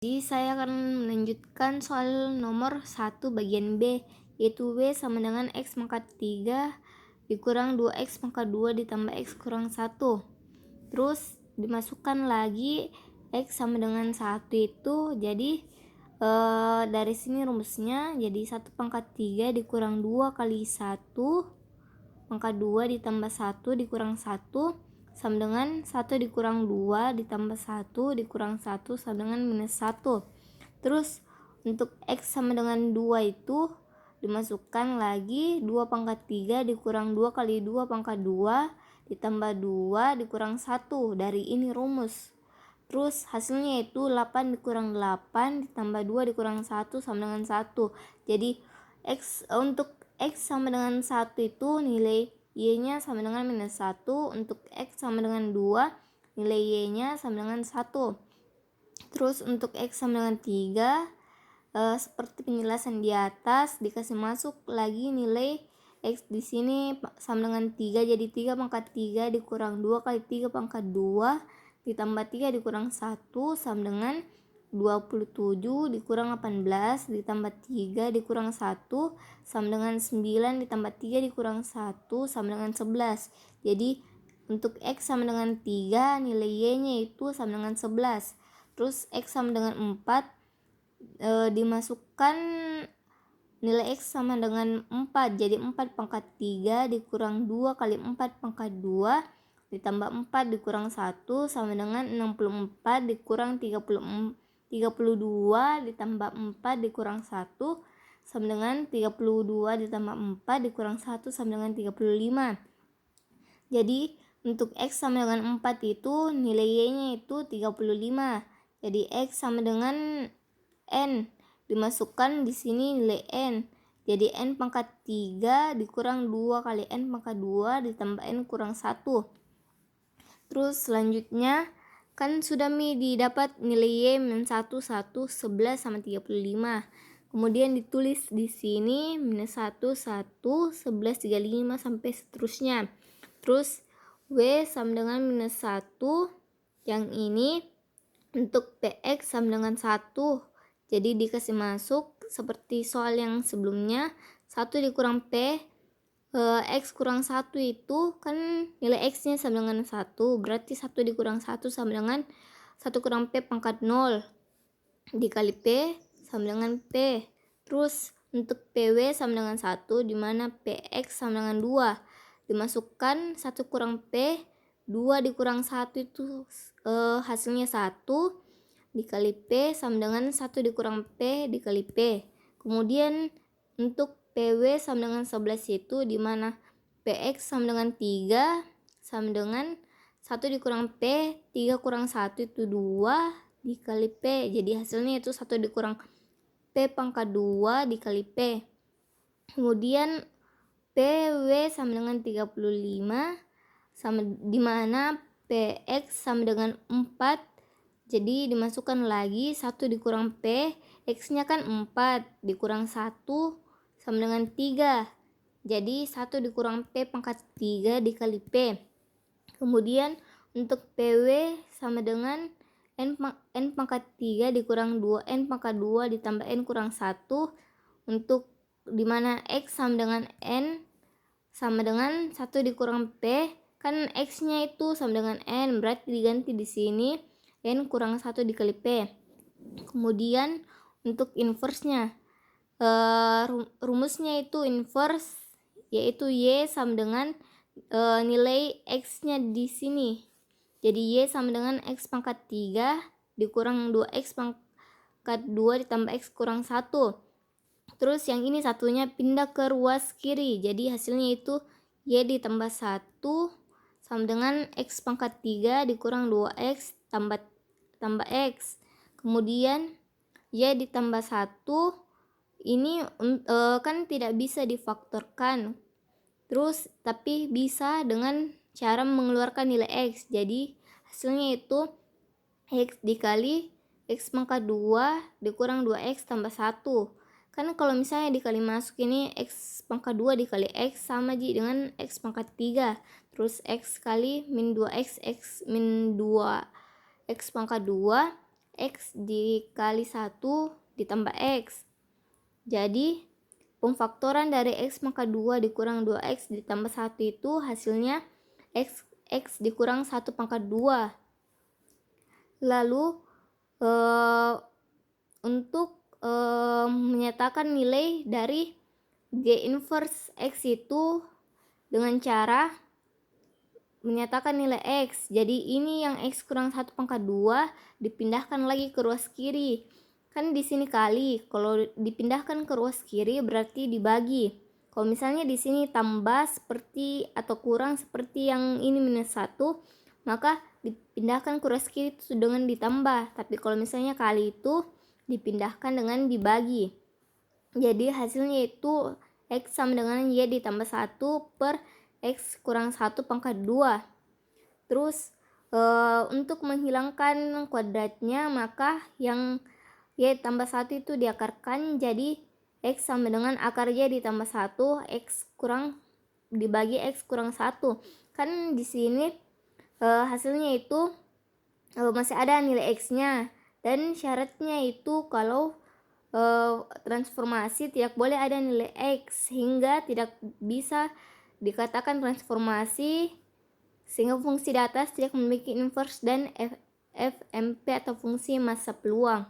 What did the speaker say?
Jadi saya akan melanjutkan soal nomor 1 bagian B, yaitu W sama dengan X pangkat 3 dikurang 2X pangkat 2 ditambah X kurang 1. Terus dimasukkan lagi X sama dengan 1 itu, jadi dari sini rumusnya jadi 1 pangkat 3 dikurang 2 kali 1 pangkat 2 ditambah 1 dikurang 1 sama dengan 1 dikurang 2 ditambah 1 dikurang 1 sama dengan minus 1. Terus untuk X sama dengan 2 itu dimasukkan lagi 2 pangkat 3 dikurang 2 kali 2 pangkat 2 ditambah 2 dikurang 1, dari ini rumus. Terus hasilnya itu 8 dikurang 8 ditambah 2 dikurang 1 sama dengan 1. Jadi untuk X sama dengan 1 itu nilai Y-nya sama dengan minus 1. Untuk X sama dengan 2 nilai Y-nya sama dengan 1. Terus untuk X sama dengan 3 seperti penjelasan di atas, dikasih masuk lagi nilai X di sini sama dengan 3, jadi 3 pangkat 3 dikurang 2 kali 3 pangkat 2 ditambah 3 dikurang 1 sama dengan 27 dikurang 18 ditambah 3 dikurang 1 sama dengan 9 ditambah 3 dikurang 1 sama dengan 11. Jadi untuk X sama dengan 3 nilai Y-nya itu sama dengan 11. Terus X sama dengan 4 dimasukkan nilai X sama dengan 4, jadi 4 pangkat 3 dikurang 2 kali 4 pangkat 2 ditambah 4 dikurang 1 sama dengan 64 dikurang 32 ditambah 4 dikurang 1 sama dengan 32 ditambah 4 dikurang 1 sama dengan 35. Jadi untuk X sama dengan 4 itu nilai Y-nya itu 35. Jadi X sama dengan N, dimasukkan di sini nilai N. Jadi N pangkat 3 dikurang 2 kali N pangkat 2 ditambah N kurang 1. Terus selanjutnya kan sudah didapat nilai Y minus 1, 1, 11 sama 35. Kemudian ditulis di sini minus 1, 1, 11, 35 sampai seterusnya. Terus W sama dengan minus 1, yang ini untuk PX sama dengan 1. Jadi dikasih masuk seperti soal yang sebelumnya, 1 dikurang P X kurang 1 itu kan nilai X nya sama dengan 1, berarti 1 dikurang 1 sama dengan 1 kurang P pangkat 0 dikali P sama dengan P. Terus untuk PW sama dengan 1, dimana PX sama dengan 2, dimasukkan 1 kurang P, 2 dikurang 1 itu hasilnya 1 dikali P sama dengan 1 dikurang P dikali P. Kemudian untuk PW sama dengan 11 itu dimana PX sama dengan 3 sama dengan 1 dikurang P, 3 kurang 1 itu 2 dikali P. Jadi hasilnya itu 1 dikurang P pangkat 2 dikali P. Kemudian PW sama dengan 35 sama dimana PX sama dengan 4. Jadi dimasukkan lagi 1 dikurang P, X nya kan 4 dikurang 1 sama dengan 3. Jadi 1 dikurang P pangkat 3 dikali P. Kemudian untuk PW sama dengan N pangkat 3 dikurang 2N pangkat 2 ditambah N kurang 1. Untuk dimana X sama dengan N sama dengan 1 dikurang P, kan X nya itu sama dengan N, berarti diganti di sini N kurang 1 dikali P. Kemudian untuk inverse-nya, rumusnya itu inverse, yaitu Y sama dengan nilai X nya di sini. Jadi Y sama dengan X pangkat 3 dikurang 2X pangkat 2 ditambah X kurang 1. Terus yang ini satunya pindah ke ruas kiri, jadi hasilnya itu Y ditambah 1 sama dengan X pangkat 3 dikurang 2X tambah X. Kemudian Y ditambah 1 ini kan tidak bisa difaktorkan. Terus tapi bisa dengan cara mengeluarkan nilai X. Jadi hasilnya itu X dikali X pangkat 2 dikurang 2X tambah 1. Kan kalau misalnya dikali masuk ini X pangkat 2 dikali X sama dengan X pangkat 3. Terus X kali min 2X, X min 2 X pangkat 2, X dikali 1 ditambah X. Jadi pemfaktoran dari X pangkat 2 dikurang 2X ditambah 1 itu hasilnya X dikurang 1 pangkat 2. Lalu untuk menyatakan nilai dari G inverse X itu dengan cara menyatakan nilai X. Jadi ini yang X kurang 1 pangkat 2 dipindahkan lagi ke ruas kiri. Kan di sini kali, kalau dipindahkan ke ruas kiri berarti dibagi. Kalau misalnya di sini tambah seperti atau kurang seperti yang ini minus 1, maka dipindahkan ke ruas kiri itu dengan ditambah. Tapi kalau misalnya kali itu dipindahkan dengan dibagi. Jadi hasilnya itu X sama dengan Y ditambah 1 per X kurang 1 pangkat 2. Terus untuk menghilangkan kuadratnya, maka yang Y tambah 1 itu diakarkan jadi X sama dengan akar Y ditambah 1 X kurang dibagi X kurang 1. Kan di sini hasilnya itu masih ada nilai X nya, dan syaratnya itu kalau transformasi tidak boleh ada nilai X sehingga tidak bisa dikatakan transformasi, sehingga fungsi di atas tidak memiliki inverse dan FMP atau fungsi massa peluang.